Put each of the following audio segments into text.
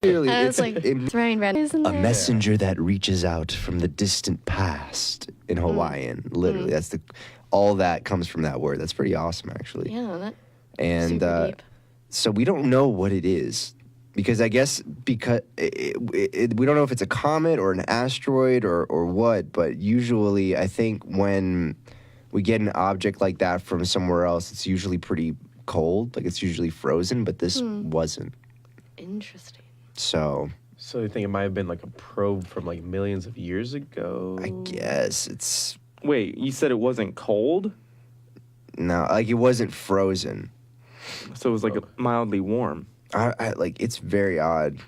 Clearly, I was like, throwing red. a messenger that reaches out from the distant past in Hawaiian. Literally, that's all that comes from that word. That's pretty awesome, actually. Yeah, and super deep. So we don't know what it is because I guess we don't know if it's a comet or an asteroid or what. But usually, I think when we get an object like that from somewhere else, it's usually pretty cold. Like it's usually frozen, but this wasn't. Interesting. So you think it might have been like a probe from like millions of years ago? I guess it's... Wait, you said it wasn't cold? No, like it wasn't frozen. So it was like mildly warm. I like it's very odd.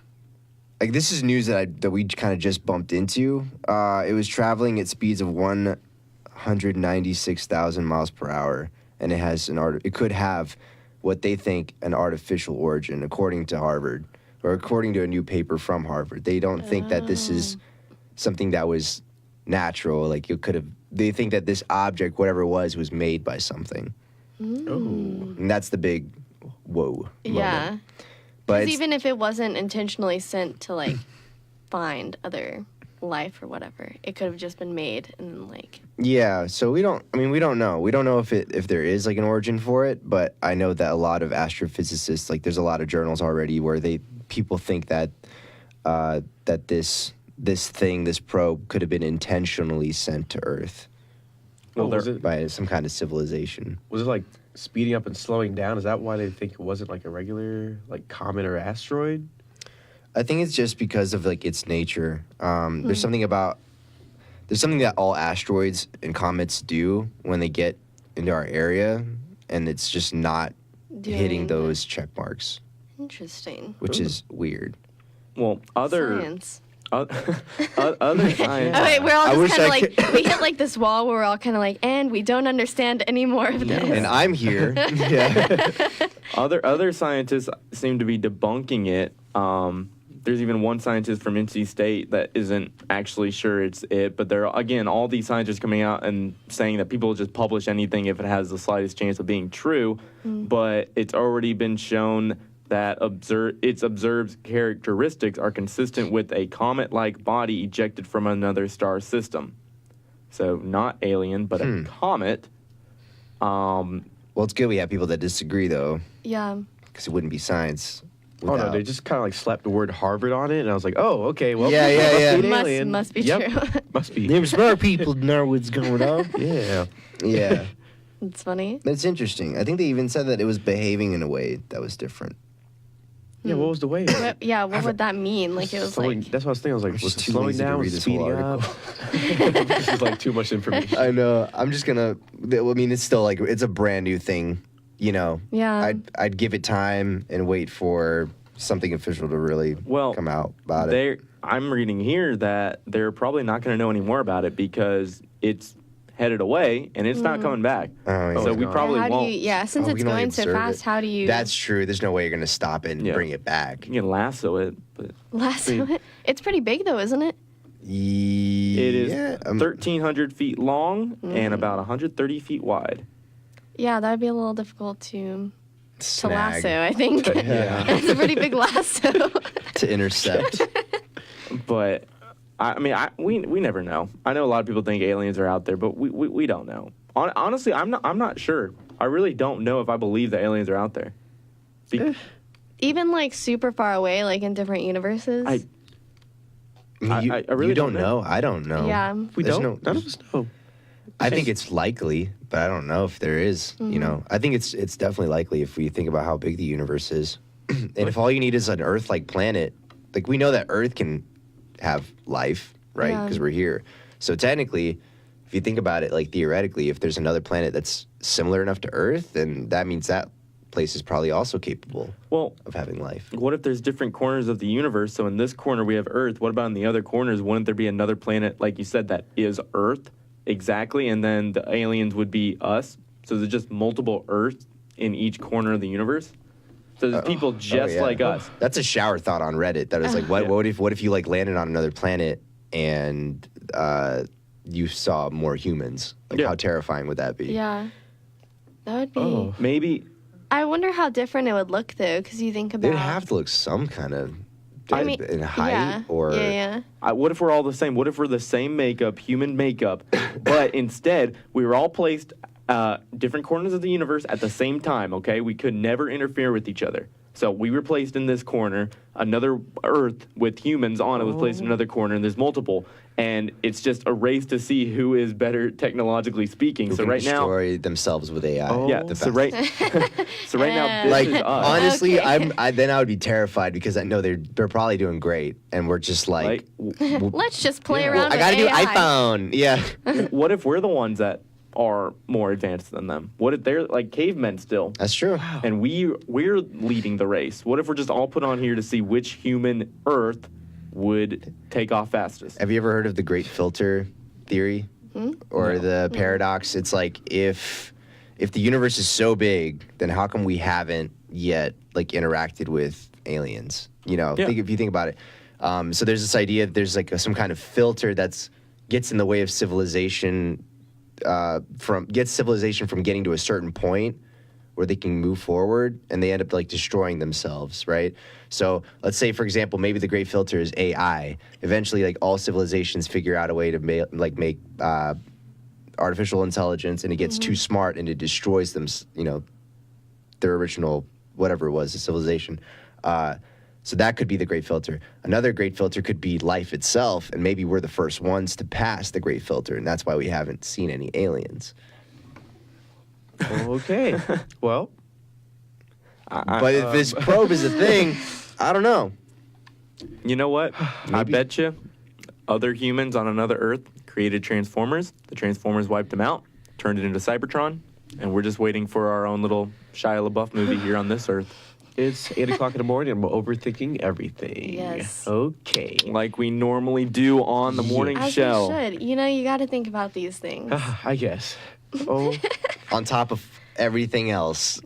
Like this is news that we kind of just bumped into. It was traveling at speeds of 196,000 miles per hour, and it could have what they think an artificial origin, according to Harvard. Or according to a new paper from Harvard. They don't think that this is something that was natural. Like they think that this object, whatever it was made by something. And that's the big whoa Yeah. moment. Because even if it wasn't intentionally sent to, like, find other life or whatever, it could have just been made and then, like... Yeah, so we don't know. We don't know if there is, like, an origin for it, but I know that a lot of astrophysicists, like, there's a lot of journals already where people think that this probe could have been intentionally sent to Earth by some kind of civilization. Was it like speeding up and slowing down? Is that why they think it wasn't like a regular like comet or asteroid? I think it's just because of like its nature. There's something that all asteroids and comets do when they get into our area, and it's just not hitting those check marks. Interesting. Which is weird. Well, other science. Other science. Oh, wait, we're all just kind of like, we hit like this wall where we're all kind of like, and we don't understand any more of this. And I'm here. Yeah. Other scientists seem to be debunking it. There's even one scientist from NC State that isn't actually sure it's it, but there are, again, all these scientists coming out and saying that people just publish anything if it has the slightest chance of being true, but it's already been shown that its observed characteristics are consistent with a comet-like body ejected from another star system. So not alien, but a comet. Well, it's good we have people that disagree, though. Yeah. Because it wouldn't be science. Oh, no, they just kind of like slapped the word Harvard on it, and I was like, oh, okay, well, yeah. Must be true. Must be. Them smart people know what's going on. Yeah. Yeah. It's funny. That's interesting. I think they even said that it was behaving in a way that was different. Yeah, what was the way? What would that mean? Like it was slowing, like... That's what I was thinking. I was like, was it too slowing lazy to down, read this whole speeding up? This is like too much information. I know. I'm just gonna. I mean, it's still like it's a brand new thing. You know. Yeah. I'd give it time and wait for something official to really come out about it. I'm reading here that they're probably not going to know any more about it because it's headed away and it's not coming back. So we probably won't. Since it's going so fast, how do you... That's true. There's no way you're going to stop it and bring it back. You can lasso it. But lasso it? It's pretty big, though, isn't it? It is 1,300 feet long and about 130 feet wide. Yeah, that would be a little difficult to lasso, I think. Yeah. It's a pretty big lasso. To intercept. But... we never know. I know a lot of people think aliens are out there, but we don't know. Honestly, I'm not sure. I really don't know if I believe that aliens are out there. Even like super far away, like in different universes. I really you don't know. I don't know. Yeah, we don't. None of us know. I think it's likely, but I don't know if there is. You know, I think it's definitely likely if we think about how big the universe is, and if all you need is an Earth-like planet, like we know that Earth can have life, right? Because we're here. So technically, if you think about it, like theoretically, if there's another planet that's similar enough to Earth, then that means that place is probably also capable of having life. What if there's different corners of the universe? So in this corner we have Earth. What about in the other corners? Wouldn't there be another planet, like you said, that is Earth exactly? And then the aliens would be us? So there's just multiple Earths in each corner of the universe? So there's people just like us. That's a shower thought on Reddit. That was like, what if you like landed on another planet and you saw more humans? Like, how terrifying would that be? Yeah, that would be. Maybe. I wonder how different it would look though, because you think about. It'd have to look some kind of I mean, in height yeah, or yeah. What if we're all the same? What if we're the same makeup, human makeup, but instead we were all placed different corners of the universe at the same time, okay? We could never interfere with each other. So we were placed in this corner, another Earth with humans on it was placed in another corner, and there's multiple. And it's just a race to see who is better technologically speaking. who So can right now, destroy themselves with AI. yeah. The So fastest. so right now, this Like is us. honestly, Okay. I would be terrified because I know they're probably doing great, and we're just like, Let's just play Yeah. around I with gotta do AI. iPhone. Yeah. What if we're the ones that are more advanced than them? What if they're like cavemen still? That's true. And we're leading the race. What if we're just all put on here to see which human Earth would take off fastest? Have you ever heard of the Great Filter theory or the paradox? It's like if the universe is so big, then how come we haven't yet like interacted with aliens? You know, Yeah. if you think about it. So there's this idea that there's like some kind of filter that's gets in the way of civilization from getting to a certain point where they can move forward, and they end up like destroying themselves, right? So let's say, for example, maybe the great filter is AI. Eventually, like all civilizations figure out a way to make artificial intelligence, and it gets too smart and it destroys them. You know, their original whatever it was, the civilization. So that could be the great filter. Another great filter could be life itself, and maybe we're the first ones to pass the great filter, and that's why we haven't seen any aliens. Okay. Well, But if this probe is a thing, I don't know. You know what? I bet you other humans on another Earth created Transformers. The Transformers wiped them out, turned it into Cybertron, and we're just waiting for our own little Shia LaBeouf movie here on this Earth. it's 8 o'clock in the morning and we're overthinking everything. Yes. Okay. Like we normally do on the morning As show. we should. You know, you got to think about these things. I guess. Oh, On top of everything else,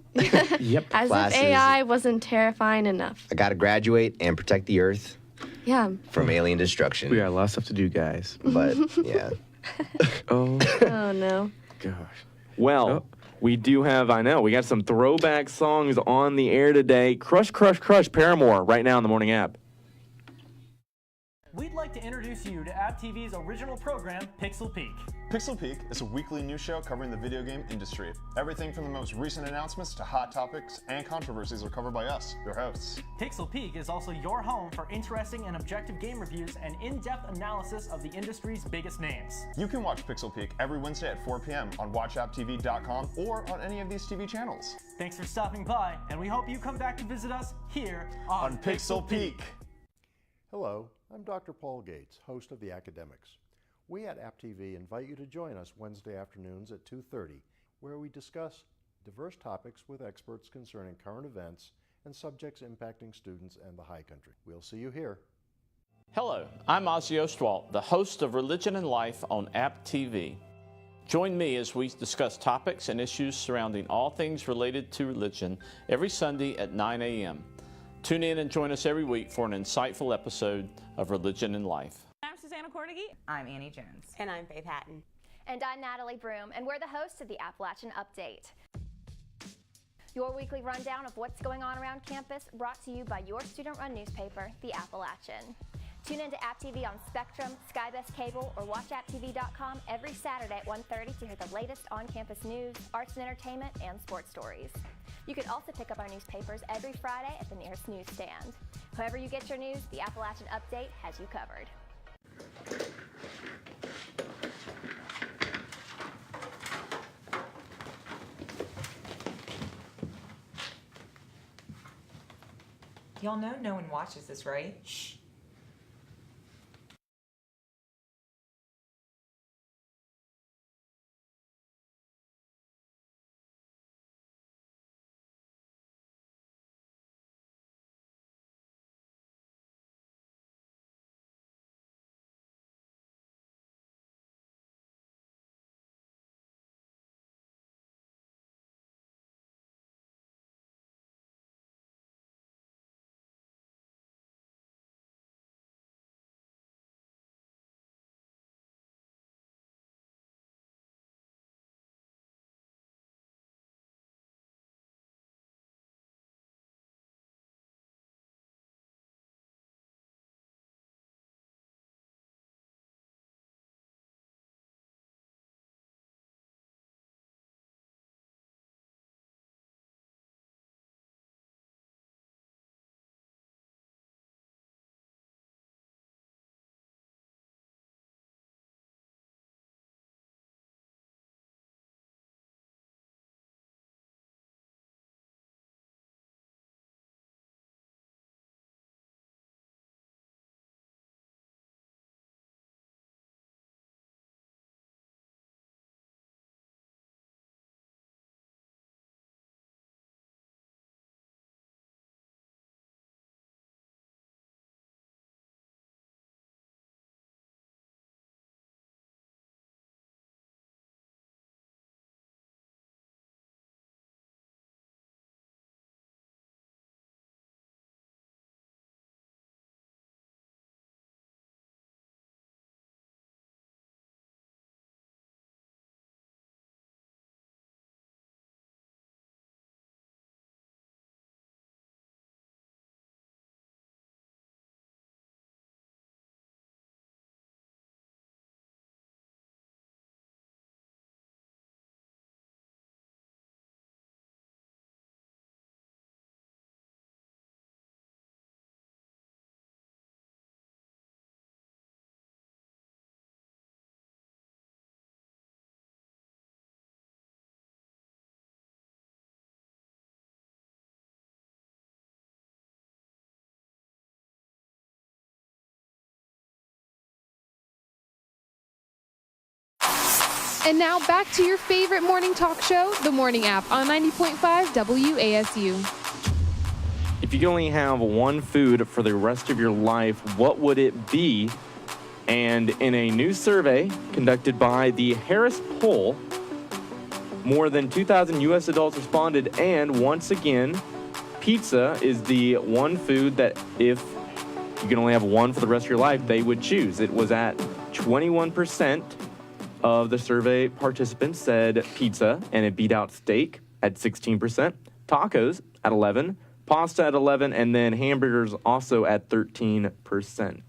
yep. As classes. if AI wasn't terrifying enough. I got to graduate and protect the Earth Yeah. from alien destruction. We got a lot of stuff to do, guys. But yeah, Oh, Oh, no. gosh. Well, Oh. we do have, I know, we got some throwback songs on the air today. Crush, Crush, Crush, Paramore right now in the morning app. We'd like to introduce you to App TV's original program, Pixel Peek. Pixel Peek is a weekly news show covering the video game industry. Everything from the most recent announcements to hot topics and controversies are covered by us, your hosts. Pixel Peek is also your home for interesting and objective game reviews and in-depth analysis of the industry's biggest names. You can watch Pixel Peek every Wednesday at 4 p.m. on watchapptv.com or on any of these TV channels. Thanks for stopping by, and we hope you come back to visit us here On Pixel Peek. Hello, I'm Dr. Paul Gates, host of The Academics. We at App TV invite you to join us Wednesday afternoons at 2:30, where we discuss diverse topics with experts concerning current events and subjects impacting students and the high country. We'll see you here. Hello, I'm Ozzy Ostwald, the host of Religion and Life on App TV. Join me as we discuss topics and issues surrounding all things related to religion every Sunday at 9 a.m. Tune in and join us every week for an insightful episode of Religion and Life. I'm Susanna Cordigy. I'm Annie Jones. And I'm Faith Hatton. And I'm Natalie Broom, and we're the hosts of the Appalachian Update. Your weekly rundown of what's going on around campus, brought to you by your student-run newspaper, The Appalachian. Tune in to App TV on Spectrum, Skybest Cable, or watchapptv.com every Saturday at 1:30 to hear the latest on-campus news, arts and entertainment, and sports stories. You can also pick up our newspapers every Friday at the nearest newsstand. However you get your news, the Appalachian Update has you covered. Y'all know no one watches this, right? Shh. And now back to your favorite morning talk show, The Morning App on 90.5 WASU. If you could only have one food for the rest of your life, what would it be? And in a new survey conducted by the Harris Poll, more than 2,000 U.S. adults responded, and once again, pizza is the one food that if you can only have one for the rest of your life, they would choose. It was at 21% of the survey participants said pizza, and it beat out steak at 16%, tacos at 11%, pasta at 11%, and then hamburgers also at 13%.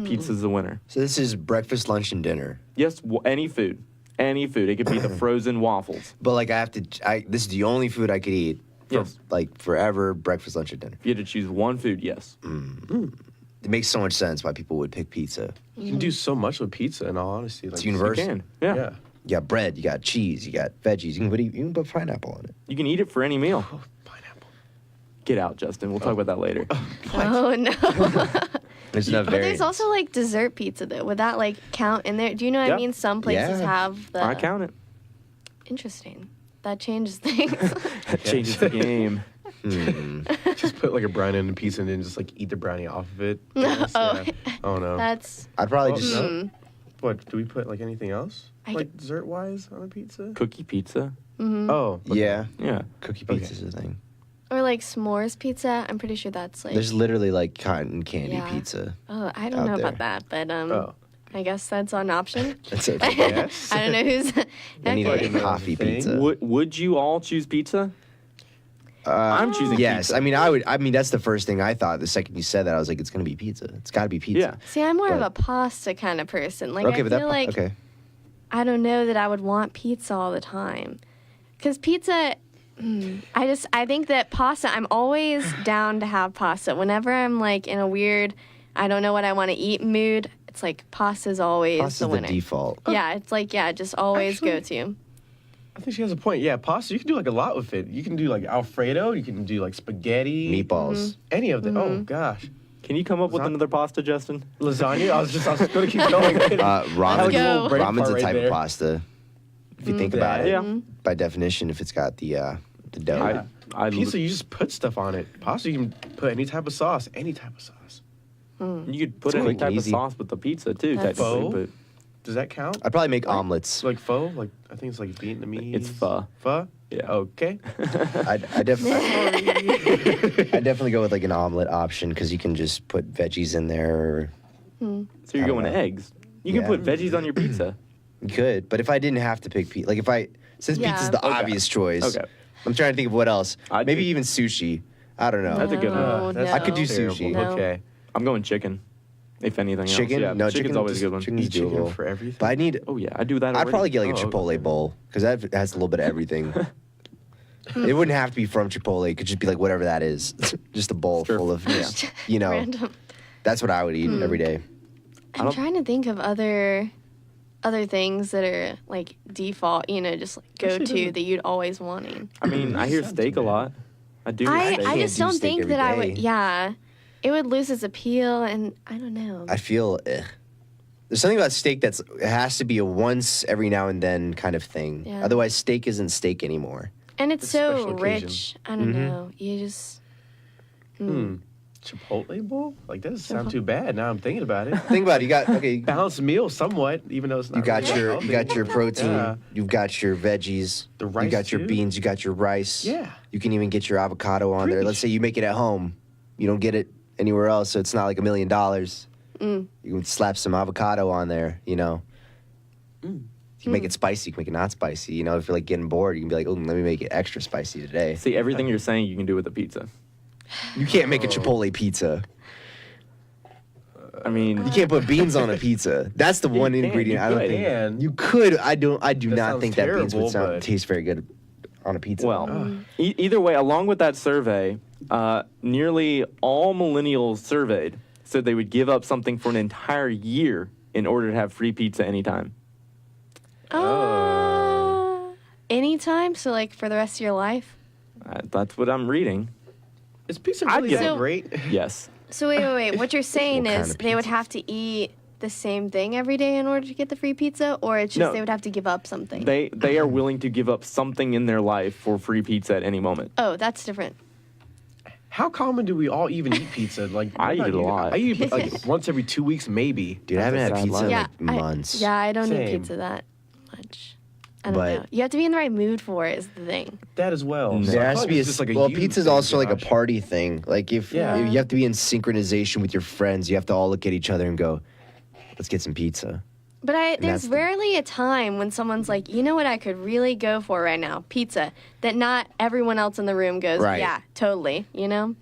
Pizza's the winner. So this is breakfast, lunch, and dinner. Yes, any food. Any food. It could be the frozen waffles. But like this is the only food I could eat for, Yes. like forever, breakfast, lunch, and dinner. If you had to choose one food, yes. It makes so much sense why people would pick pizza. You can do so much with pizza, in all honesty. Like, It's universal. You can. Yeah. Yeah. You got bread, you got cheese, you got veggies. You can put pineapple on it. You can eat it for any meal. Oh, pineapple. Get out, Justin. We'll talk about that later. Oh no. There's enough But there's variants. also like dessert pizza though. Would that like count in there? Do you know what Yeah. I mean? Some places Yeah. have the. I count it. Interesting. That changes things. That changes the game. Just put like a brownie in the pizza and then just like eat the brownie off of it. Yes, Oh. yeah. Oh no. That's. I'd probably Oh, just. no. What, do we put like anything else? I Like dessert wise on a pizza? Cookie pizza. Oh. okay. Yeah, Yeah. cookie Okay. pizza's a thing. Or like s'mores pizza. I'm pretty sure that's like. There's literally like cotton candy Yeah. pizza. Oh, I don't out know there. about that, but Oh. I guess that's an option. That's it. Yes. I don't know who's. I need like Okay. a coffee Thing. pizza. Would you all choose pizza? I'm choosing Yes, pizza. I mean I would. I mean that's the first thing I thought. The second you said that, I was like, it's gonna be pizza. It's got to be pizza. Yeah. See, I'm more of But- a pasta kind of person. Like okay, I but feel that like okay. I don't know that I would want pizza all the time. Cause pizza, I think that pasta. I'm always down to have pasta. Whenever I'm like in a weird, I don't know what I want to eat mood. It's like pasta's always Pasta's the the winner. default. Yeah, it's like just always Actually- go to. I think she has a point. Yeah, pasta, you can do like a lot with it. You can do like Alfredo, you can do like spaghetti. Meatballs. Any of them. Oh, gosh. Can you come up with Lasagna? another pasta, Justin? Lasagna? I was going to keep going. Ramen. go. Ramen's a type of pasta. If you think about it, Yeah. by definition, if it's got the dough. I Pizza, you just put stuff on it. Pasta, you can put any type of sauce. Any type of sauce. You could put It's any quick and type of easy. sauce with the pizza too, That's- technically. Pho? But Does that count? I'd probably make omelets. Like pho? Like I think it's like Vietnamese. It's pho. Pho? Yeah. Okay. I definitely go with like an omelet option because you can just put veggies in there. So you're I don't going know. eggs. You can Yeah. put veggies on your pizza. You could, but if I didn't have to pick pizza, like since Yeah. pizza's the Okay. obvious choice, Okay. I'm trying to think of what else. I'd Maybe do- even sushi. I don't know. That's a good one. No, That's no. I could do terrible. sushi. No. Okay. I'm going chicken. If anything Chicken? else. Yeah, No, chicken's chicken- always a good one. chicken's Eat chicken doable. for everything. But I need. Oh yeah, I do that I'd already. probably get like a Oh, Chipotle okay. bowl because that has a little bit of everything. It wouldn't have to be from Chipotle. It could just be like whatever that is. Just a bowl Sure. full of, Random. that's what I would eat every day. I'm trying to think of other things that are like default, just like go Actually, to doesn't- that you'd always wanting. I mean, I hear steak a lot. I do. I can't just do don't steak think every that I would. day. Yeah, it would lose its appeal, and I don't know. I feel there's something about steak it has to be a once every now and then kind of thing. Yeah. Otherwise, steak isn't steak anymore. And it's It's so special occasion. rich. I don't know. You just. Chipotle bowl? Like that doesn't sound too bad. Now I'm thinking about it. Think about it. You got okay. Balanced meal, somewhat, even though it's not. You got really your healthy. you got your protein. Yeah. You've got your veggies. The You rice, got your too. beans. You got your rice. Yeah. You can even get your avocado on there. Let's say you make it at home. You don't get it anywhere else, so it's not like $1 million. You can slap some avocado on there. You can make it spicy. You can make it not spicy. If you're like getting bored, you can be like, oh, let me make it extra spicy today. See, everything you're saying you can do with a pizza. You can't make a Chipotle pizza. I mean, You can't put beans on a pizza. That's the one can, ingredient you I don't could. think Can. you could. I do That not sounds think that beans terrible, would but- taste very good on a pizza. well, either way, along with that survey, nearly all millennials surveyed said they would give up something for an entire year in order to have free pizza anytime. Anytime. So like for the rest of your life. That's what I'm reading. Is pizza I'd really give that it- great? Yes. So wait. What you're saying What kind is of they would pizzas? have to eat the same thing every day in order to get the free pizza, or it's just No. they would have to give up something? They are willing to give up something in their life for free pizza at any moment. Oh, that's different. How common do we all even eat pizza? Like I eat it a lot. I eat it like once every 2 weeks, maybe. Dude, I haven't had pizza in Yeah, like months. I don't eat Same. pizza that much. I don't But- know. You have to be in the right mood for it, is the thing. That as well. There has to be just like a well, you pizza's thing, also like a Josh. party thing. Like if Yeah. you have to be in synchronization with your friends, you have to all look at each other and go, "Let's get some pizza." But that's there's the- rarely a time when someone's like, you know what I could really go for right now? Pizza. That not everyone else in the room goes, Right. yeah, totally, you know?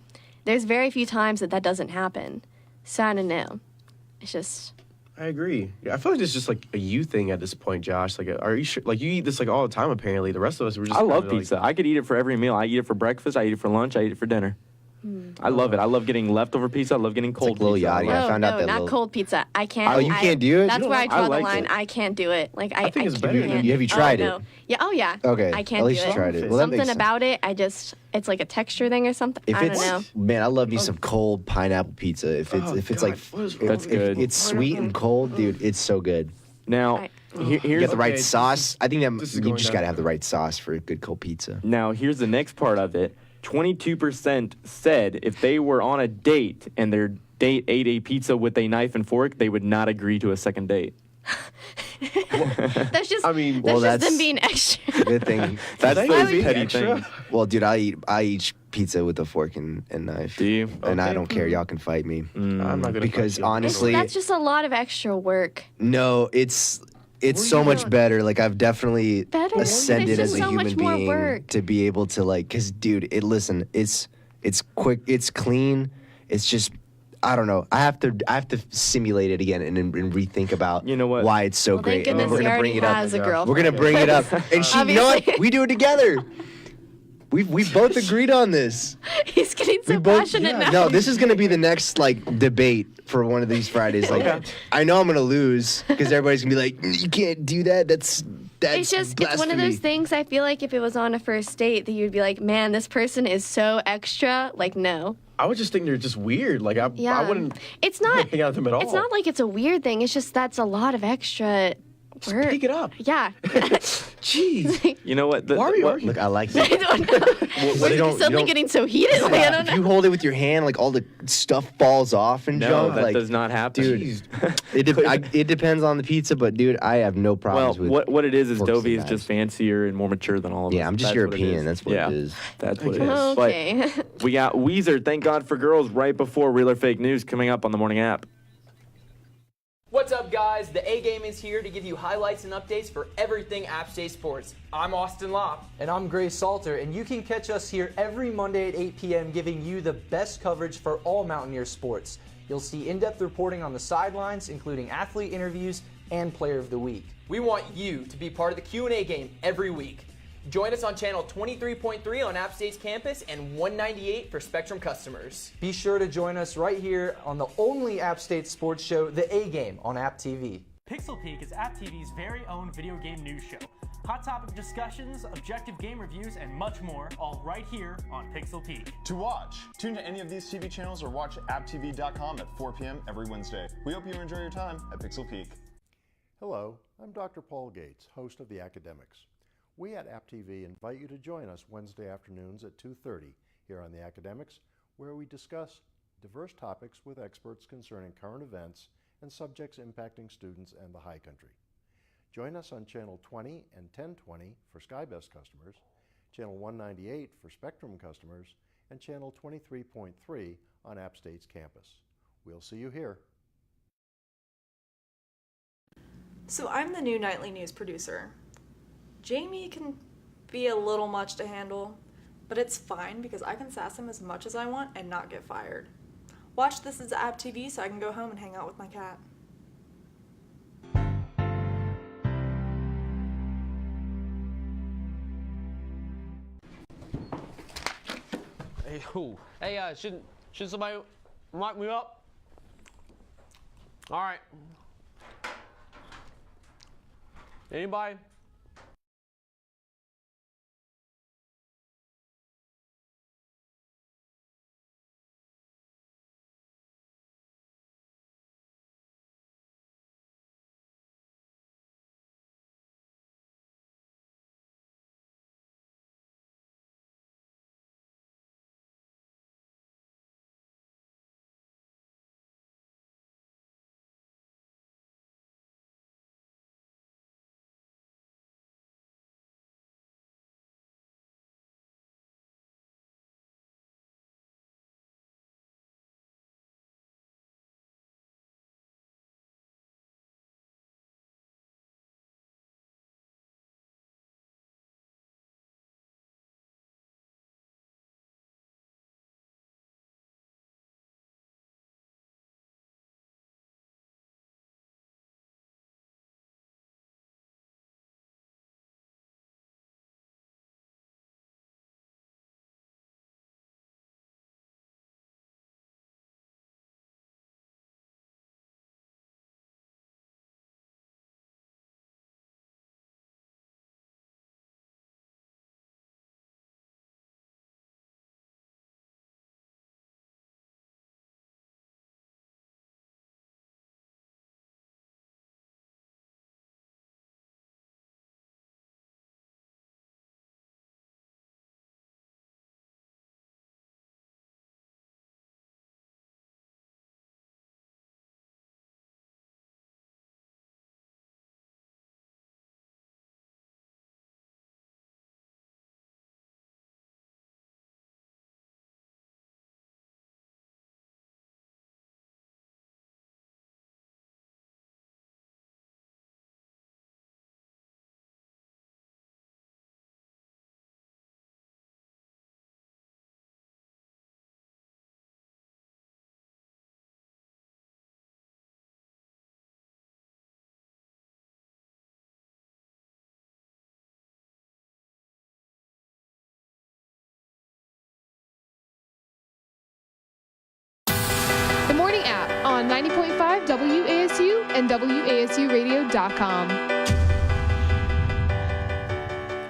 There's very few times that doesn't happen. So I don't know. It's just... I agree. Yeah, I feel like it's just like a you thing at this point, Josh. Like, are you sure? Like, you eat this like all the time. Apparently, the rest of us were just. I love kinda, pizza. I could eat it for every meal. I eat it for breakfast. I eat it for lunch. I eat it for dinner. I love it. I love getting leftover pizza. I love getting cold Lil pizza. Yachty. I Oh, found no, out that not little- cold pizza. I can't. Oh, you can't do it? That's You where I don't draw like the it. line. I can't do it. Like, I think it's I better can't. than- Have you tried oh, it? No. Yeah. Oh, yeah. Okay, I can't at least do you it. tried it. Well, that makes Something sense. about it, it's like a texture thing or something. If I it's don't know. man, I love me some cold pineapple pizza. If it's like That's good. It's sweet and cold, dude. It's so good. Now, You here's get the right Okay, sauce. I think this is that you going just down. gotta have the right sauce for a good cold pizza. Now, here's the next part of it. 22% said if they were on a date and their date ate a pizza with a knife and fork, they would not agree to a second date. That's just. I mean, that's well, just that's- them being extra. Good thing. That's They those would be petty extra. things. Well, dude, I eat pizza with a fork and knife. Do you? And I Okay. don't care. Y'all can fight me. I'm not gonna Because fight you. honestly, That's just a lot of extra work. no, it's so much better. Like I've definitely Better? ascended It's as just a so human much more being work. to be able to like, cause dude, it's quick, it's clean, it's just. I don't know. I have to simulate it again and rethink about You know what? why it's so Well, great. thank And then goodness we're he gonna already bring it up. has a girlfriend. We're gonna bring it up, and you know what? Obviously. We do it together. We both agreed on this. He's getting so We both, passionate now. no, this is gonna be the next like debate for one of these Fridays. Like, I know I'm gonna lose because everybody's gonna be like, you can't do that. That's It's just it's one of those things. I feel like if it was on a first date, that you'd be like, man, this person is so extra. Like, no. I would just think they're just weird. Like I Yeah. wouldn't. It's not. hang out with them at all. It's not like it's a weird thing. It's just that's a lot of extra work. Pick it up. Yeah. Jeez. You know what? Why are we Look, arguing? I like I it. don't know. you don't- Suddenly you don't- getting so heated. Like, I don't If know. you hold it with your hand, like all the stuff falls off and No, junk. that like, does not happen. dude. It depends on the pizza, but dude, I have no Well, problems with. what it is forks and Dovey is knives. just fancier and more mature than all of us. Yeah, I'm just That's what it European. is. That's what yeah, it is. That's what it is. Okay. But we got Weezer, Thank God for Girls, right before Real or Fake News coming up on the morning app. What's up, guys? The A Game is here to give you highlights and updates for everything App State sports. I'm Austin Lopp. And I'm Gray Salter, and you can catch us here every Monday at 8 p.m. giving you the best coverage for all Mountaineer sports. You'll see in-depth reporting on the sidelines, including athlete interviews and Player of the Week. We want you to be part of the Q&A game every week. Join us on channel 23.3 on App State's campus and 198 for Spectrum customers. Be sure to join us right here on the only App State sports show, The A Game, on App TV. Pixel Peak is App TV's very own video game news show. Hot topic discussions, objective game reviews, and much more, all right here on Pixel Peak. To watch, tune to any of these TV channels or watch apptv.com at 4 p.m. every Wednesday. We hope you enjoy your time at Pixel Peak. Hello, I'm Dr. Paul Gates, host of The Academics. We at App TV invite you to join us Wednesday afternoons at 2:30 here on The Academics, where we discuss diverse topics with experts concerning current events and subjects impacting students and the high country. Join us on Channel 20 and 1020 for SkyBest customers, Channel 198 for Spectrum customers, and Channel 23.3 on App State's campus. We'll see you here. So I'm the new nightly news producer. Jamie can be a little much to handle, but it's fine because I can sass him as much as I want and not get fired. Watch This Is App TV so I can go home and hang out with my cat. Hey, ooh. Hey, should somebody mic me up? All right. Anybody? on 90.5 WASU and WASUradio.com.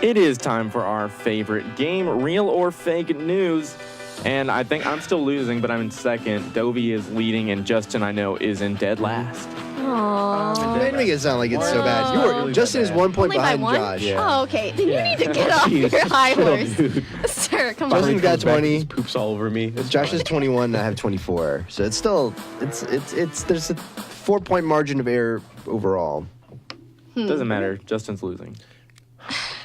It is time for our favorite game, Real or Fake News. And I think I'm still losing, but I'm in second. Dovey is leading, and Justin, I know, is in dead last. Aww. Made me sound like it's so bad. Justin is 1 point Only by behind one? Josh. Oh, okay. Then you need to get off your high horse. Sir, come on. Justin's got 20. Poops all over me. Josh is 21, and I have 24. So it's still, there's a 4-point margin of error overall. Doesn't matter. Justin's losing.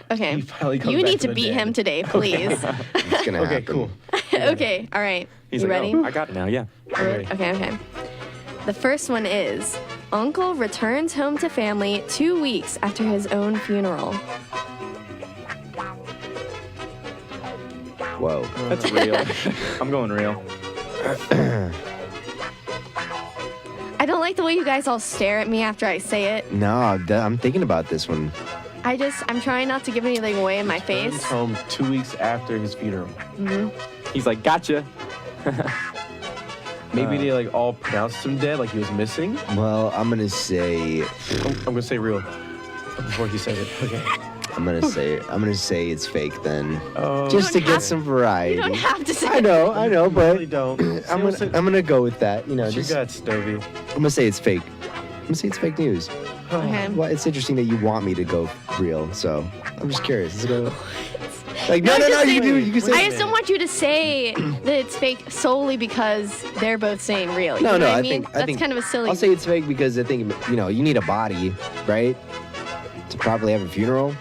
Okay. comes You back need to to the beat dead. him today, please. It's going to happen. Okay, cool. Okay, all right. He's You like, ready? "Oh, I got it now, yeah. Okay. The first one is, uncle returns home to family 2 weeks after his own funeral. Whoa. That's real. I'm going real. I don't like the way you guys all stare at me after I say it. No, I'm thinking about this one. I'm trying not to give anything away in my face. He's home 2 weeks after his funeral. He's like, gotcha. Maybe they like all pronounced him dead, like he was missing. Well, I'm going to say... I'm gonna say real before he said it. Okay. I'm gonna say it's fake then, Oh. just to You don't get have- some variety. You don't have to say I know, but really don't. I'm gonna go with that. You know, It's your just, guts, Dovey. I'm gonna say it's fake. I'm gonna say it's fake news. Okay. Well, it's interesting that you want me to go real, so I'm just curious. Is it gonna, like, no, just you say- do. You can say. I just don't want you to say that it's fake solely because they're both saying real. You know No, what I I mean? think That's kind of a silly. I'll say it's fake because I think you need a body, right, to properly have a funeral.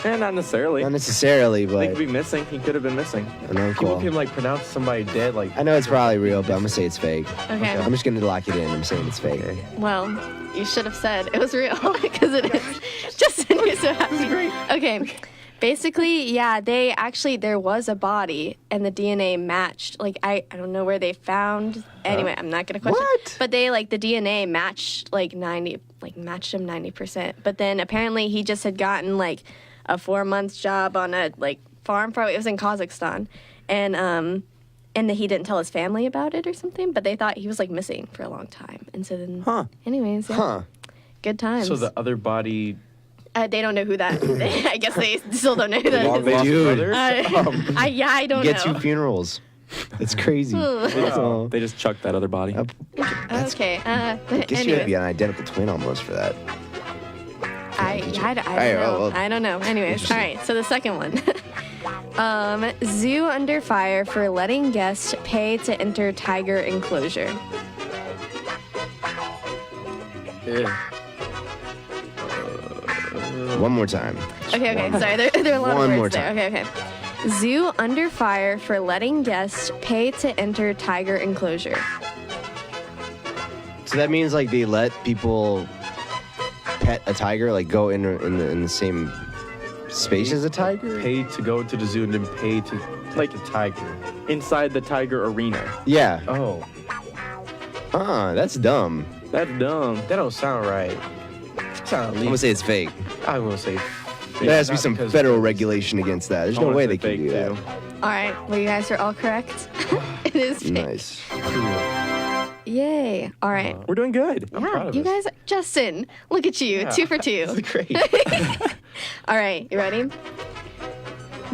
Not necessarily. Not necessarily, They but could be missing. He could have been missing. I know. People Cool. can like pronounce somebody dead, like I know it's probably real, but I'm gonna say it's fake. Okay. I'm just gonna lock it in. I'm saying it's fake. Well, you should have said it was real because it is. Justin, you're so happy. Okay. Basically, yeah, there was a body and the DNA matched. Like, I don't know where they found. Anyway, I'm not going to question. What? But the DNA matched matched him 90%. But then apparently he just had gotten like a 4-month job on a farm. Probably it was in Kazakhstan. And that he didn't tell his family about it or something. But they thought he was missing for a long time. And so then, anyways, yeah. Good times. so the other body. They don't know who that. I guess they still don't know who that is. They do. I don't You know. get 2 funerals. It's crazy. Ugh. They just chucked that other body. Okay. I guess you had to be an identical twin almost for that. I don't know. I don't know. Anyways, all right. So the second one. Zoo under fire for letting guests pay to enter tiger enclosure. Yeah. One more time. Okay. Sorry, there are a lot One of more words there. time. Okay. Zoo under fire for letting guests pay to enter tiger enclosure. So that means they let people pet a tiger, go in the same space as a tiger. Pay to go to the zoo and then pay to pet the tiger. Inside the tiger arena. Yeah. Oh. That's dumb. That's dumb. That don't sound right. I'm gonna say it's fake. I'm gonna say. There has to be some federal regulation against that. There's no way they can do that. All right. Well, you guys are all correct. It is fake. Nice. Yay. All right. We're doing good. Yeah, you guys, Justin, look at you. Yeah. 2 for 2. That's great. All right, you ready?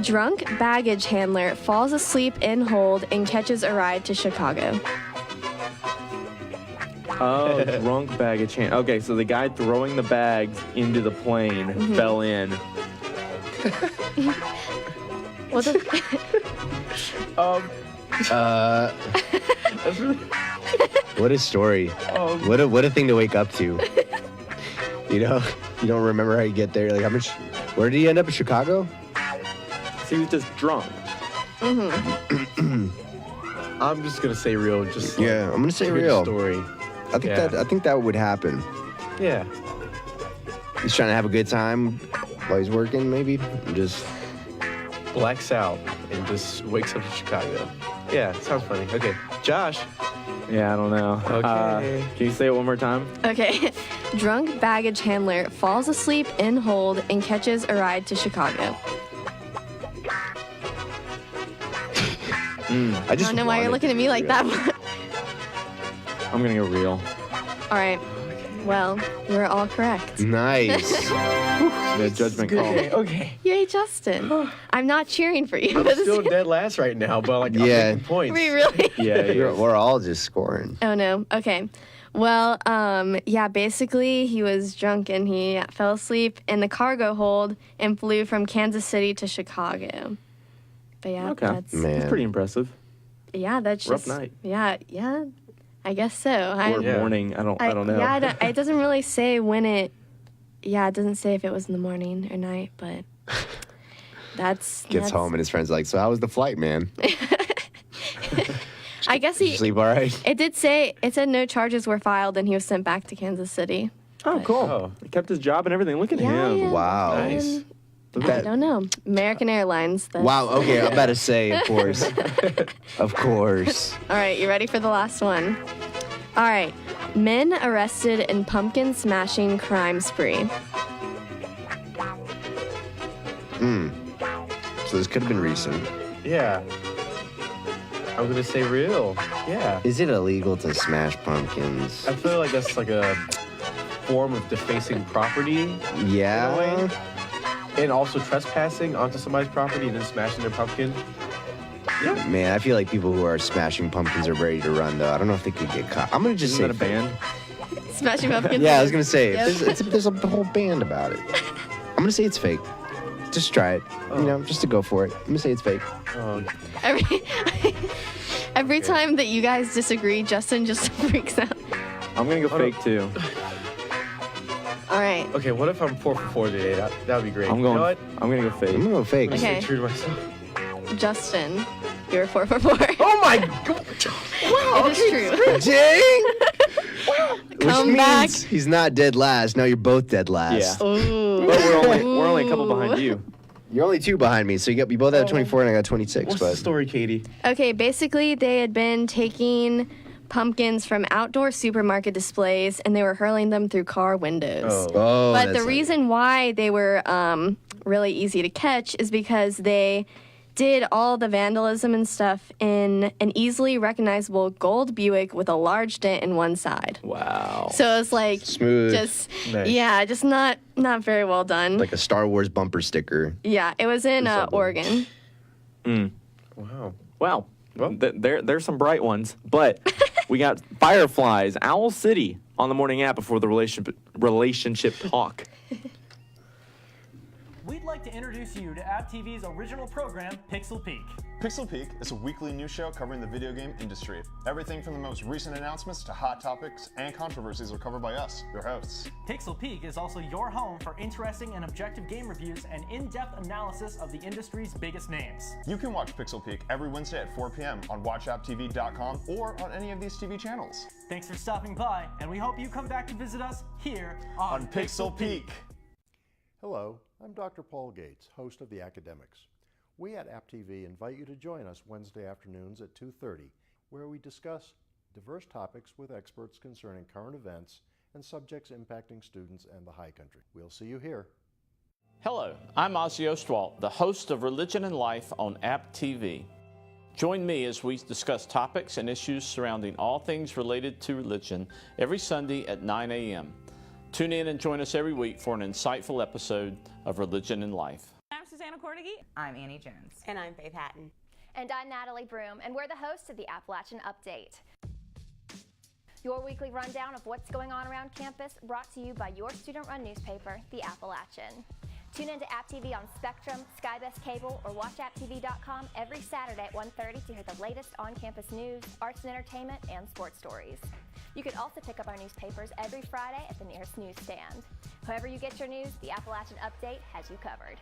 Drunk baggage handler falls asleep in hold and catches a ride to Chicago. Oh, drunk baggage hand. Okay, so the guy throwing the bags into the plane fell in. What the? What a story. What a thing to wake up to. You don't remember how you get there. Where did he end up in Chicago? So he was just drunk. I'm just gonna say real. Just I'm gonna say to hear the real. story. I think that would happen. Yeah. He's trying to have a good time while he's working, maybe. Just blacks out and just wakes up in Chicago. Yeah, sounds funny. Okay, Josh. Yeah, I don't know. Okay. Can you say it one more time? Okay. Drunk baggage handler falls asleep in hold and catches a ride to Chicago. I don't know why you're looking at me like that. I'm gonna go real. All right. Well, we're all correct. Nice. The judgment call. Okay. Yay, Justin. I'm not cheering for you. I'm still dead last right now, but like I'm making points. We really? Yeah. We're all just scoring. Oh no. Okay. Well, yeah, basically he was drunk and he fell asleep in the cargo hold and flew from Kansas City to Chicago. But yeah, That's pretty impressive. that's Rough just night. Yeah. I guess so. Or morning. I don't know. Yeah, it doesn't really say when it. Yeah, it doesn't say if it was in the morning or night, but Gets home and his friend's like, so how was the flight, man? I guess Did you sleep all right? It did say it said no charges were filed and he was sent back to Kansas City. Oh, cool. He kept his job and everything. Look at him. Yeah. Wow. Nice. I don't know. American Airlines. Wow. Okay, I'm about to say, of course. Of course. All right, you ready for the last one? All right. Men arrested in pumpkin smashing crime spree. So this could have been recent. Yeah. I'm gonna say real. Yeah. Is it illegal to smash pumpkins? I feel like that's like a form of defacing property. Yeah. In a way. And also trespassing onto somebody's property and then smashing their pumpkin. Yeah. Man, I feel like people who are smashing pumpkins are ready to run, though. I don't know if they could get caught. I'm going to just say... Isn't that a band? Smashing pumpkins? Yeah, I was going to say, Yep. there's a whole band about it. I'm going to say it's fake. Just try it. You know, just to go for it. I'm going to say it's fake. Oh. Every time that you guys disagree, Justin just freaks out. I'm going to go fake, too. All right. Okay, what if I'm 4 for 4 today? That would be great. I'm You going. know what? I'm going to go fake. I'm going to go fake. I'm gonna Okay. stay true to myself. Justin, you're 4 for 4. Oh my god! Wow, It is true. Dang! Which Come means back. he's not dead last. No, you're both dead last. Yeah. Ooh. But we're only a couple behind you. You're only 2 behind me, so you both have 24 and I got 26. What's but the story, Katie? Okay, basically they had been taking pumpkins from outdoor supermarket displays and they were hurling them through car windows. Oh, But that's the reason why they were really easy to catch is because they did all the vandalism and stuff in an easily recognizable gold Buick with a large dent in one side. Wow. So it's like Smooth. just Nice. yeah, just not very well done. like a Star Wars bumper sticker. Yeah, it was in Oregon. Wow. Well, there's some bright ones, but we got Fireflies, Owl City on the morning app before the relationship talk. We'd like to introduce you to App TV's original program, Pixel Peek. Pixel Peek is a weekly news show covering the video game industry. Everything from the most recent announcements to hot topics and controversies are covered by us, your hosts. Pixel Peek is also your home for interesting and objective game reviews and in-depth analysis of the industry's biggest names. You can watch Pixel Peek every Wednesday at 4 p.m. on watchapptv.com or on any of these TV channels. Thanks for stopping by, and we hope you come back to visit us here on Pixel Peek. Hello, I'm Dr. Paul Gates, host of The Academics. We at App TV invite you to join us Wednesday afternoons at 2:30, where we discuss diverse topics with experts concerning current events and subjects impacting students and the high country. We'll see you here. Hello, I'm Ozzy Ostwalt, the host of Religion and Life on App TV. Join me as we discuss topics and issues surrounding all things related to religion every Sunday at 9 a.m. Tune in and join us every week for an insightful episode of Religion and Life. I'm Susanna Cordigy. I'm Annie Jones. And I'm Faith Hatton. And I'm Natalie Broom, and we're the hosts of the Appalachian Update. Your weekly rundown of what's going on around campus, brought to you by your student-run newspaper, The Appalachian. Tune in to App TV on Spectrum, Skybest Cable, or watchapptv.com every Saturday at 1:30 to hear the latest on-campus news, arts and entertainment, and sports stories. You can also pick up our newspapers every Friday at the nearest newsstand. However you get your news, the Appalachian Update has you covered.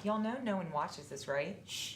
Y'all know no one watches this, right? Shh.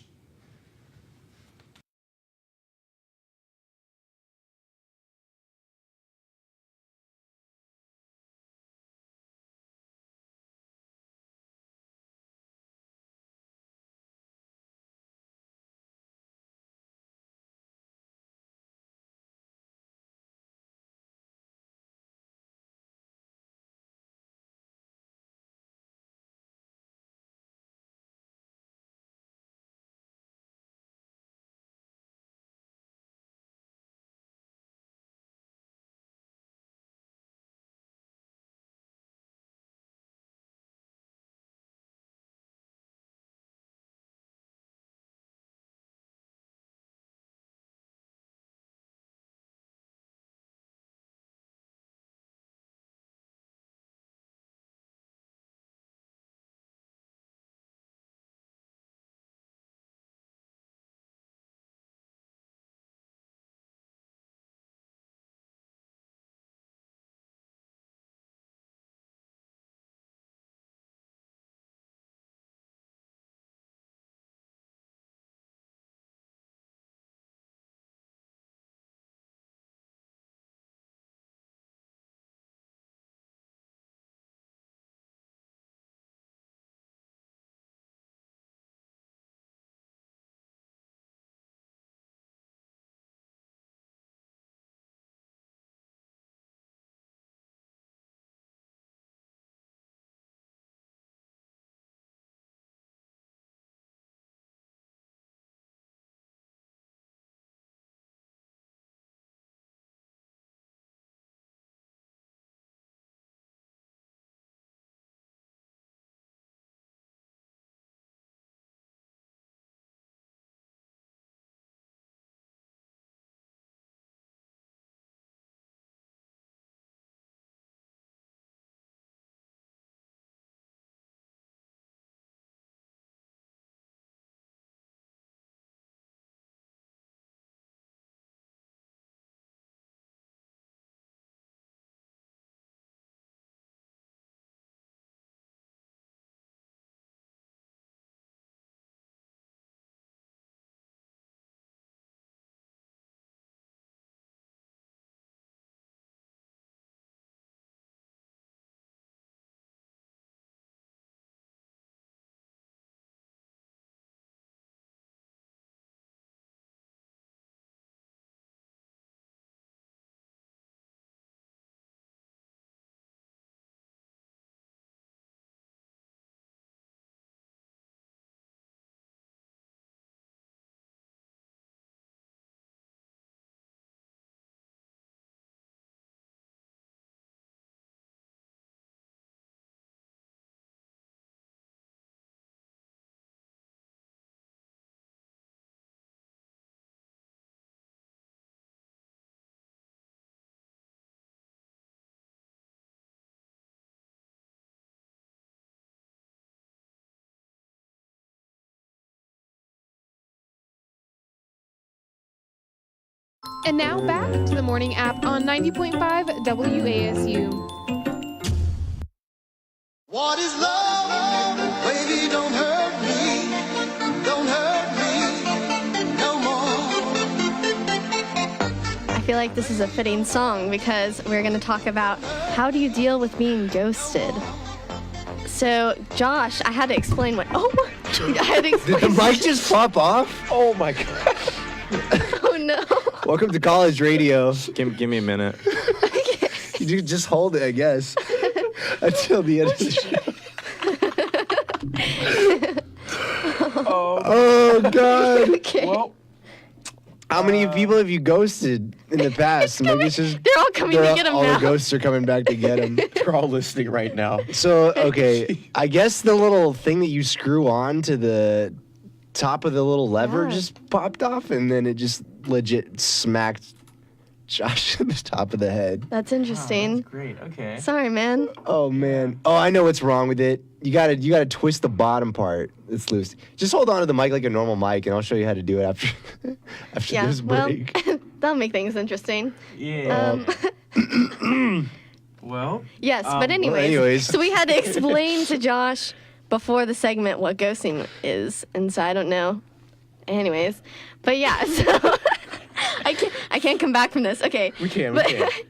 And now back to the morning app on 90.5 WASU. What is love? Baby, don't hurt me. Don't hurt me no more. I feel like this is a fitting song because we're going to talk about how do you deal with being ghosted. So, Josh, I had to explain what. Oh, I had to explain. Did the mic just pop off? Oh my god. Oh no. Welcome to college radio. Give me a minute. You just hold it, I guess, until the end of the show. Oh God. Okay. Well, how many people have you ghosted in the past? Maybe it's just They're all coming to get him all now. the ghosts are coming back to get him. they're all listening right now. So, okay, I guess the little thing that you screw on to the top of the little lever Yeah. just popped off, and then it just legit smacked Josh at the top of the head. That's interesting. Great. Okay. Sorry, man. Oh man. Oh, I know what's wrong with it. You gotta twist the bottom part. It's loose. Just hold on to the mic like a normal mic, and I'll show you how to do it after Yeah. this Well, break. that'll make things interesting. Yeah. Well. Yes, but anyways, so we had to explain to Josh before the segment what ghosting is, and so I don't know. Anyways, but yeah, so I can't come back from this. Okay. We can.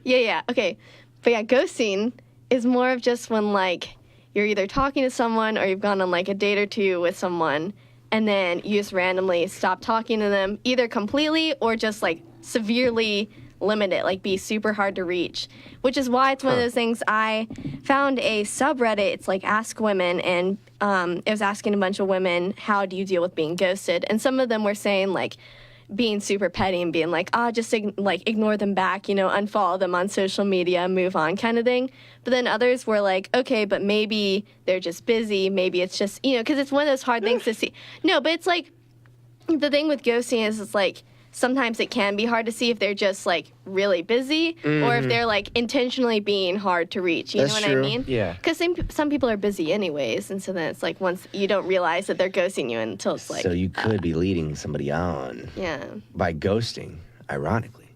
Yeah. Okay. But yeah, ghosting is more of just when like you're either talking to someone or you've gone on like a date or two with someone, and then you just randomly stop talking to them, either completely or just like severely limit it, like be super hard to reach, which is why it's one of those things. I found a subreddit, it's like Ask Women, and it was asking a bunch of women, how do you deal with being ghosted? And some of them were saying like being super petty and being like, just ignore them back, unfollow them on social media, move on kind of thing. But then others were like, okay, but maybe they're just busy, maybe it's just, because it's one of those hard things to see. No, but it's like, the thing with ghosting is it's like, sometimes it can be hard to see if they're just like really busy or if they're like intentionally being hard to reach. You know what I mean? Yeah. Because some people are busy anyways, and so then it's like once you don't realize that they're ghosting you until it's like. So you could be leading somebody on. Yeah. By ghosting, ironically.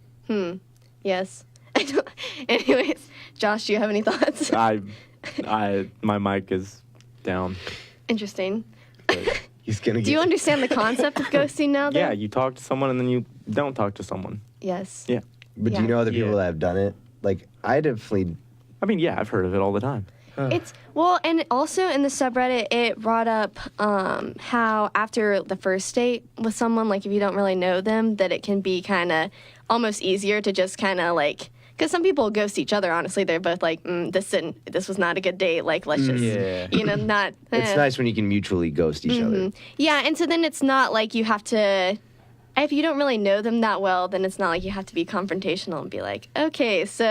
Yes. Anyways, Josh, do you have any thoughts? My mic is down. Interesting. He's gonna. Do you understand the concept of ghosting now? Then? Yeah, you talk to someone and then you don't talk to someone. Yes. Yeah. But do you know other people that have done it? Like, I definitely. I mean, yeah, I've heard of it all the time. It's and also in the subreddit it brought up how after the first date with someone, like if you don't really know them, that it can be kind of almost easier to just kind of like, because some people ghost each other. Honestly, they're both like, this was not a good date. Like, let's just not. It's nice when you can mutually ghost each other. Yeah, and so then it's not like you have to. If you don't really know them that well, then it's not like you have to be confrontational and be like, okay, so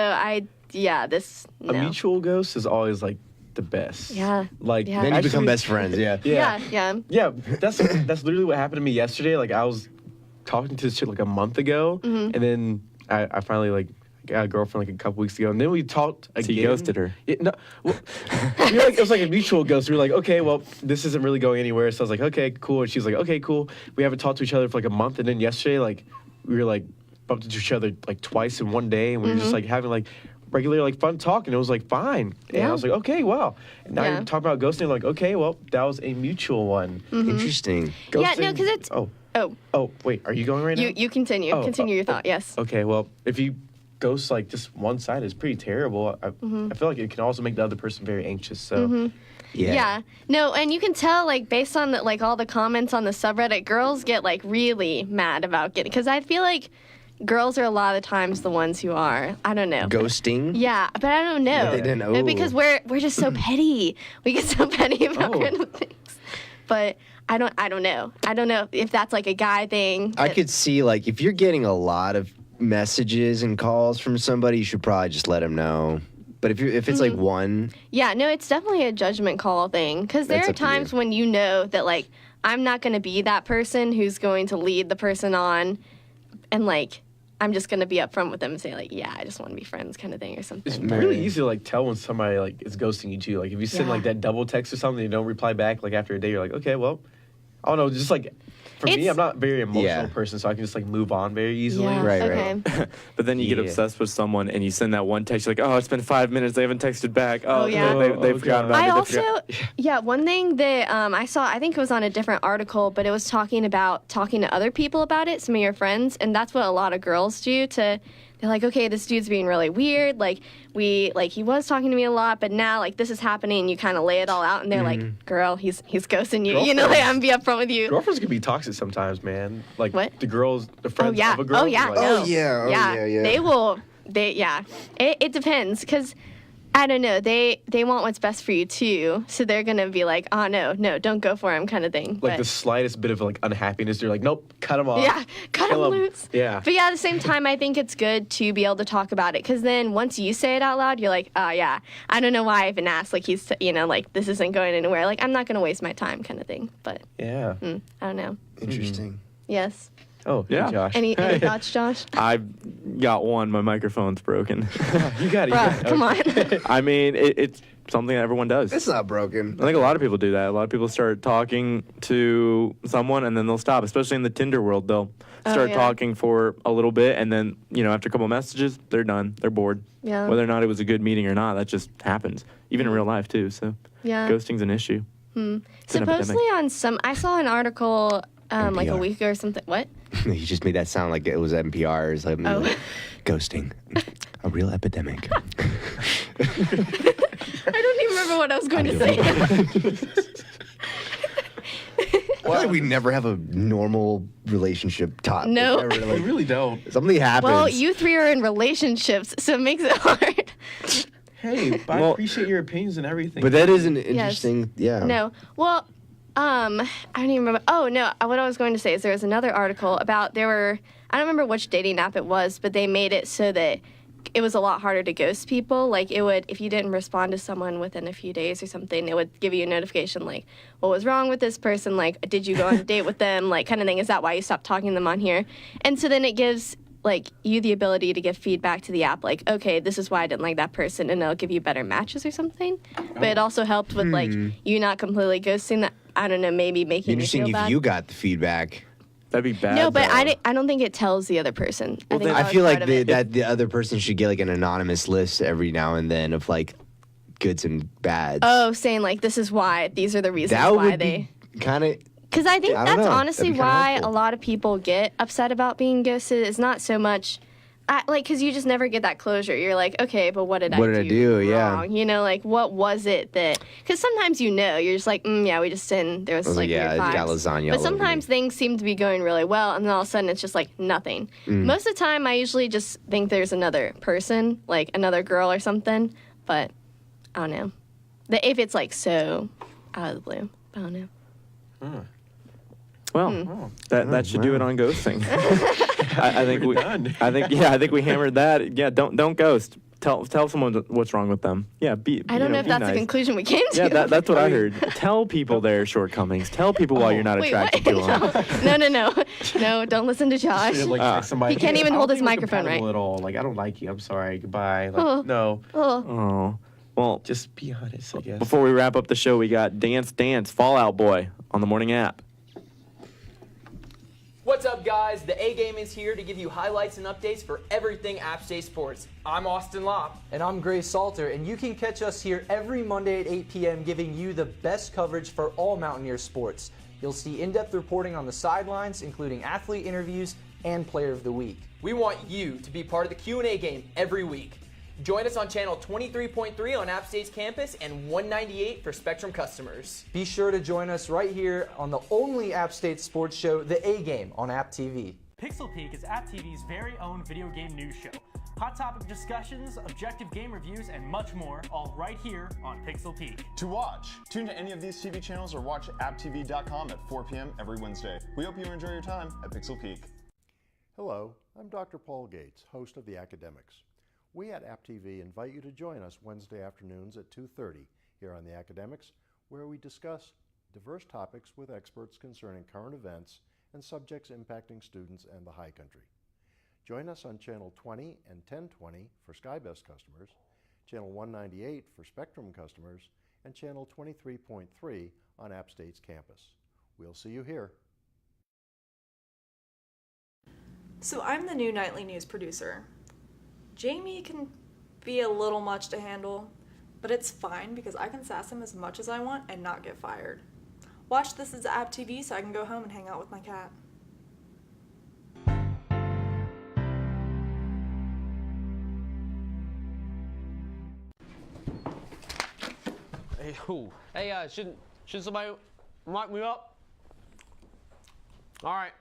this. No. A mutual ghost is always like the best. Yeah. Like then you become best friends. Yeah. Yeah. That's literally what happened to me yesterday. Like I was talking to this chick like a month ago, and then I finally like got a girlfriend like a couple weeks ago, and then we talked again. So you ghosted her. It was like a mutual ghost. We were like, okay, well, this isn't really going anywhere. So I was like, okay, cool. And she was like, okay, cool. We haven't talked to each other for like a month, and then yesterday, like we were like bumped into each other like twice in one day, and we were just like having like regular like fun talk, and it was like fine. And I was like, okay, wow. And now you're talking about ghosting. Like, okay, well, that was a mutual one. Interesting. Ghosting, Yeah, no, because it's. Oh, wait, are you going right now? You continue. Continue your thought. Yes. Okay, well, if you ghost like just one side, it's pretty terrible. I feel like it can also make the other person very anxious. So. Yeah. No, and you can tell, like, based on the, like all the comments on the subreddit, girls get like really mad about getting, because I feel like girls are a lot of the times the ones who are, I don't know. Ghosting? Yeah, but I don't know. They didn't know. No, because we're just so petty. We get so petty about random things. But I don't know. I don't know if that's like a guy thing. I could see, like, if you're getting a lot of messages and calls from somebody, you should probably just let them know. But if it's like one. Yeah, no, it's definitely a judgment call thing. Because there are times when you know that, like, I'm not going to be that person who's going to lead the person on, and, like, I'm just going to be upfront with them and say, like, yeah, I just want to be friends kind of thing or something. It's really easy to, like, tell when somebody, like, is ghosting you, too. Like, if you send, like, that double text or something and you don't reply back, like, after a day, you're like, okay, well, I don't know, just, like, For me, I'm not a very emotional Yeah. person, so I can just like move on very easily. Yeah, Right, okay. But then you get Yeah. obsessed with someone and you send that one text, you're like, oh, it's been 5 minutes, they haven't texted back. Oh, yeah. They've forgotten about I me. They also, forgot- one thing that I saw, I think it was on a different article, but it was talking about talking to other people about it, some of your friends, and that's what a lot of girls do. They're like, okay, this dude's being really weird. Like he was talking to me a lot, but now like this is happening. And you kind of lay it all out, and they're like, girl, he's ghosting you. You know, like I'm be upfront with you. Girlfriends can be toxic sometimes, man. Like What? the friends yeah. of a girl. Oh yeah. like, No. yeah. They will. It depends because I don't know. They want what's best for you too, so they're gonna be like, oh no, don't go for him, kind of thing. Like the slightest bit of like unhappiness, they're like, nope, cut him off. Yeah, cut him Kill loose. Yeah. But yeah, at the same time, I think it's good to be able to talk about it because then once you say it out loud, you're like, oh yeah, I don't know why I even asked. Like he's, like this isn't going anywhere. Like I'm not gonna waste my time, kind of thing. But Yeah. I don't know. Interesting. Yes. Oh Yeah. hey, Josh. Any thoughts, Josh? I've got one. My microphone's broken. You got it. Bruh, come on. I mean, it's something that everyone does. It's not broken. I think a lot of people do that. A lot of people start talking to someone and then they'll stop, especially in the Tinder world. They'll start yeah. talking for a little bit and then, after a couple messages, they're done. They're bored. Yeah. Whether or not it was a good meeting or not, that just happens. Even in real life, too. So Yeah. ghosting's an issue. It's an Supposedly epidemic. I saw an article like a NPR. week ago or something. What? You just made that sound like it was NPR or something. Oh. Like, ghosting. A real epidemic. I don't even remember what I was going to say. I feel like we never have a normal relationship talk. No. Like, never, We really don't. something happens. Well, you three are in relationships, so it makes it hard. Hey, but I Well- appreciate your opinions and everything. but that is an interesting, yeah. No. Well, I don't even remember. Oh, no. What I was going to say is there was another article about I don't remember which dating app it was, but they made it so that it was a lot harder to ghost people. Like it would, if you didn't respond to someone within a few days or something, it would give you a notification like, what was wrong with this person? Like, did you go on a date with them? Like, kind of thing. Is that why you stopped talking to them on here? And so then it gives like you the ability to give feedback to the app, like, okay, this is why I didn't like that person, and it'll give you better matches or something. But it also helped with like you not completely ghosting that. I don't know, maybe making you Interesting feel if bad. you got the feedback. That'd be bad. No, but though. I don't think it tells the other person. I think I that feel was like part of it. that the other person should get like an anonymous list every now and then of like goods and bads. Oh, saying like this is why, these are the reasons that why would they. be kind of. Because I think I don't that's know. honestly That'd be kinda why helpful. a lot of people get upset about being ghosted. It's not so much, because you just never get that closure. You're like, okay, but what did I do? Yeah. Wrong? You know, like what was it that? Because sometimes you're just like, yeah, we just didn't. There was I was like like, yeah, weird it's got vibes. lasagna all But over sometimes things seem to be going really well, and then all of a sudden it's just like nothing. Most of the time, I usually just think there's another person, like another girl or something. But I don't know. If it's like so out of the blue, I don't know. Well, that should do it on ghosting. I think we hammered that. Yeah, don't ghost. Tell someone what's wrong with them. Yeah, I don't know if be that's nice. the conclusion we came to. Yeah, that's what I heard. Tell people their shortcomings. Tell people why you're not Wait, attracted what? to them. No, don't listen to Josh. Should, like, text somebody, He can't "Hey, even I don't hold his think we're microphone right. compatible at all. Like, I don't like you. I'm sorry. Goodbye. Like, Oh. no. Oh, well. Just be honest, I guess. Before we wrap up the show, we got Dance Dance Fallout Boy on the morning app. What's up, guys? The A Game is here to give you highlights and updates for everything App State sports. I'm Austin Lopp. And I'm Gray Salter, and you can catch us here every Monday at 8 p.m. giving you the best coverage for all Mountaineer sports. You'll see in-depth reporting on the sidelines, including athlete interviews and Player of the Week. We want you to be part of the Q&A game every week. Join us on channel 23.3 on App State's campus and 198 for Spectrum customers. Be sure to join us right here on the only App State sports show, The A Game, on App TV. Pixel Peak is App TV's very own video game news show. Hot topic discussions, objective game reviews, and much more, all right here on Pixel Peak. To watch, tune to any of these TV channels or watch apptv.com at 4 p.m. every Wednesday. We hope you enjoy your time at Pixel Peak. Hello, I'm Dr. Paul Gates, host of The Academics. We at App TV invite you to join us Wednesday afternoons at 2:30 here on The Academics, where we discuss diverse topics with experts concerning current events and subjects impacting students and the high country. Join us on Channel 20 and 1020 for SkyBest customers, Channel 198 for Spectrum customers, and Channel 23.3 on App State's campus. We'll see you here. So I'm the new nightly news producer. Jamie can be a little much to handle, but it's fine because I can sass him as much as I want and not get fired. Watch This Is App TV so I can go home and hang out with my cat. Hey, shouldn't somebody mic me up? All right.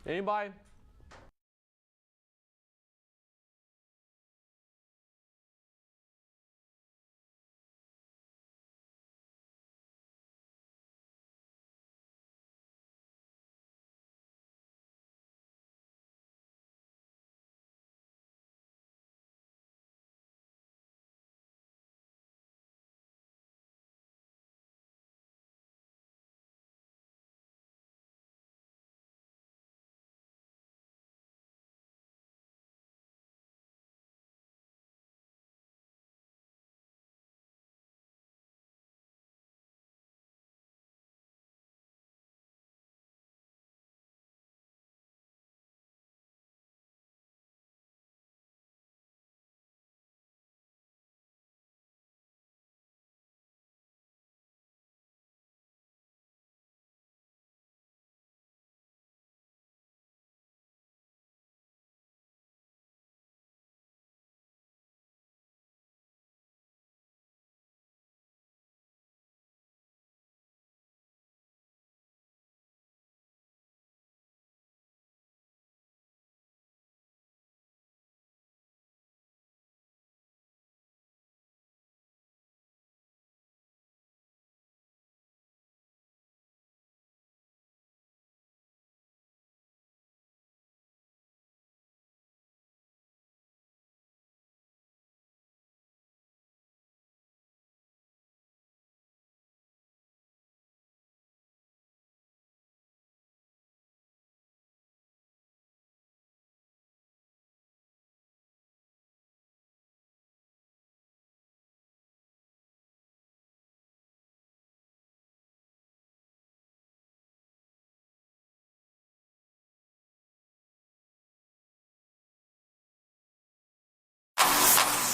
Anybody?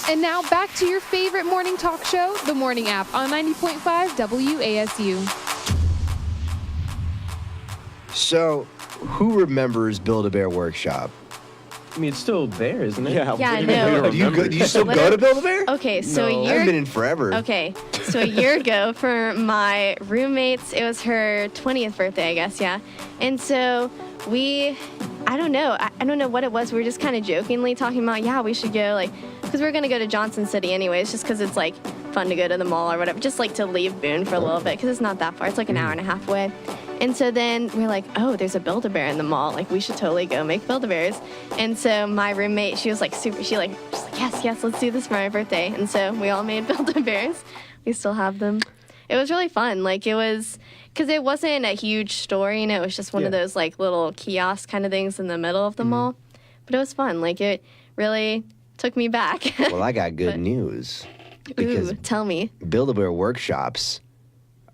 And now back to your favorite morning talk show, The Morning App, on 90.5 WASU. So, who remembers Build-A-Bear Workshop? I mean, it's still there, isn't it? Yeah, I know. Do you still go to Build-A-Bear? Okay, so I haven't been in forever. Okay, so a year ago for my roommate's, it was her 20th birthday, I guess, yeah. And so I don't know what it was. We were just kind of jokingly talking about, yeah, we should go, like, because we're going to go to Johnson City anyways, just because it's, like, fun to go to the mall or whatever, just, like, to leave Boone for a little bit, because it's not that far. It's, like, an hour and a half away. And so then we're like, oh, there's a Build-A-Bear in the mall. Like, we should totally go make Build-A-Bears. And so my roommate, she was like she's like, yes, let's do this for my birthday. And so we all made Build-A-Bears. We still have them. It was really fun. Like, it was, because it wasn't a huge store, you know, it was just one of those, like, little kiosk kind of things in the middle of the mall. But it was fun. Like, it really took me back. Well, I got good news. Because tell me. Build-A-Bear workshops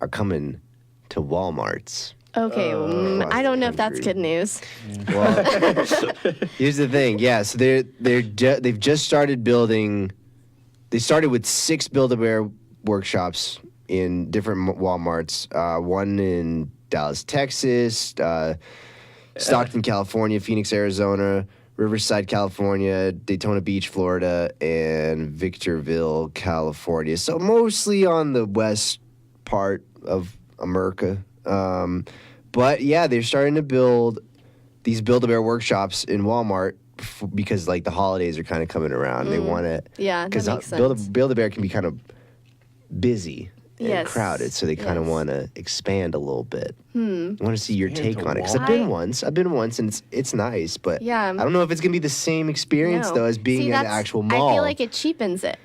are coming to Walmarts. Okay, I don't know if that's good news. Well, here's the thing. Yeah, so they've just started building. They started with 6 Build-A-Bear workshops in different Walmarts. One in Dallas, Texas, Stockton, California, Phoenix, Arizona, Riverside, California, Daytona Beach, Florida, and Victorville, California. So mostly on the west part of America. But yeah, they're starting to build these Build-A-Bear workshops in Walmart because, like, the holidays are kind of coming around. They want to, yeah, that makes sense. Build-A-Bear can be kind of busy and Yes. crowded, so they kind of want to expand a little bit. I want to see your take to on it because I've been once, and it's nice, but Yeah. I don't know if it's gonna be the same experience No. though as being See, at an that's- actual mall. I feel like it cheapens it.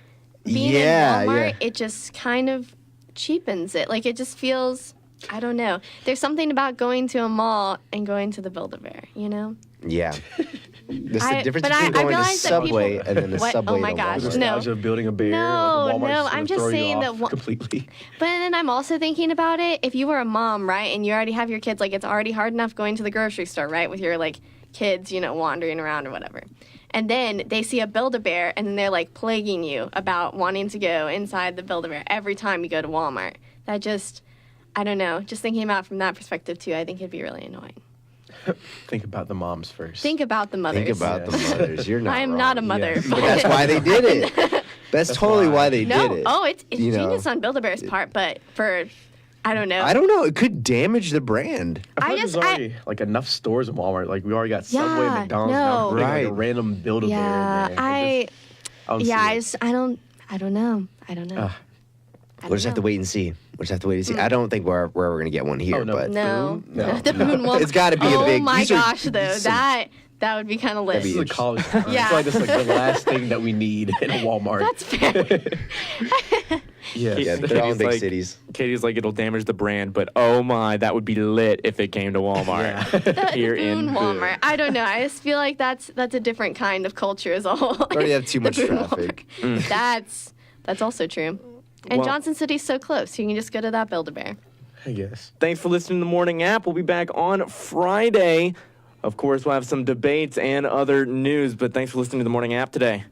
Being Yeah, in Walmart, yeah. it just kind of cheapens it. Like, it just feels, I don't know. There's something about going to a mall and going to the Build-A-Bear, you know? Yeah. This is the difference between going to Subway and then the Subway. Oh my gosh, The nostalgia of building a bear. No, like Walmart's no, gonna I'm just throw you saying off that completely. But then I'm also thinking about it. If you were a mom, right, and you already have your kids, like it's already hard enough going to the grocery store, right, with your like kids, you know, wandering around or whatever. And then they see a Build-A-Bear, and then they're like plaguing you about wanting to go inside the Build-A-Bear every time you go to Walmart. That just, I don't know. Just thinking about it from that perspective too, I think it'd be really annoying. Think about the moms first. Think about the mothers. Think about the mothers. You're not I am wrong. not a mother. But that's why they did it. That's totally why they No, did it. oh, it's You know? genius on Build-A-Bear's part, but for, I don't know. I don't know. It could damage the brand. I feel like there's already like enough stores in Walmart. Like we already got Subway, Yeah, McDonald's, no. now bring, like, a Right. random Build-A-Bear Yeah, in there. I don't see it. I don't know. I don't know. We'll just have to wait and see. I don't think we're going to get one here. Oh, no. But No, No. the Boone Walmart. It's gotta be a oh big- my these are- gosh, though, these are- that would be kind of lit. This is a college town. Yeah. I feel like this is like the last thing that we need in a Walmart. That's fair. Yeah, they're all in big cities. Katie's like, it'll damage the brand, but oh my, that would be lit if it came to Walmart here in Boone Boone. Walmart. I don't know. I just feel like that's a different kind of culture as a whole. We already have too The much Boone traffic. Walmart. That's also true. And Well- Johnson City's so close. You can just go to that Build-A-Bear. I guess. Thanks for listening to the Morning App. We'll be back on Friday. Of course, we'll have some debates and other news, but thanks for listening to the Morning App today.